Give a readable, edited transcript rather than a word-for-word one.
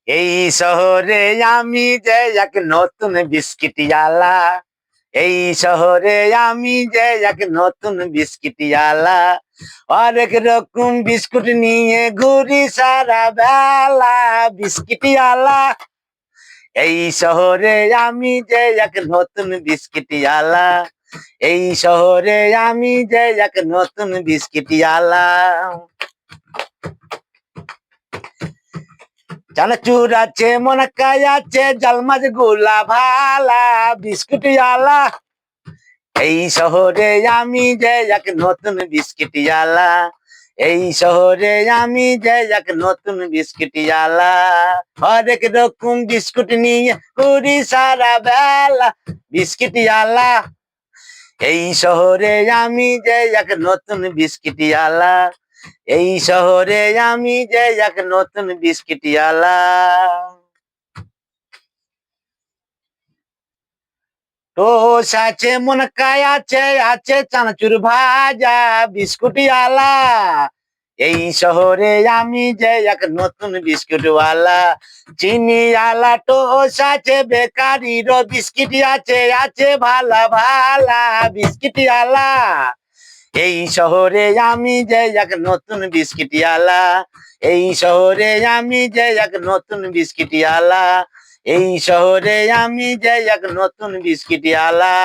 এই শহরে আমি যে এক নতুন বিস্কিটিয়ালা। এই শহরে আমি যে এক নতুন বিস্কিটিয়ালা। অনেক রকম বিস্কুট নিয়ে ঘুরি সারা বেলা বিস্কিটিয়ালা। এই শহরে আমি যে এক নতুন বিস্কিটিয়ালা। এই শহরে আমি যে এক নতুন বিস্কিটিয়ালা। চানাচুর আছে, মনকাই আছে, জালমাজ গোলা ভালা বিস্কুটিয়ালা। এই শহরে আমি যে এক নতুন বিস্কিটিয়ালা। এই শহরে আমি যে এক নতুন বিস্কিটিয়ালা। হরেক রকম বিস্কুট নিয়ে ঘুরি সারা বেলা বিস্কিটিয়ালা। এই শহরে আমি যে এক নতুন বিস্কিটিয়ালা। এই শহরে আমি যে এক নতুন বিস্কিটিয়ালা। টোস আছে, মনকাই আছে, আছে চানাচুর ভাজা বিস্কুটিয়ালা। এই শহরে আমি যে এক নতুন বিস্কুটওয়ালা। চিনি আলা টোস আছে, বেকারির বিস্কিট আছে, আছে ভালা ভালা বিস্কিটিয়ালা। এই শহরে আমি যে এক নতুন বিস্কিটিয়ালা। এই শহরে আমি যে এক নতুন বিস্কিটিয়ালা। এই শহরে আমি যে এক নতুন বিস্কিটিয়ালা।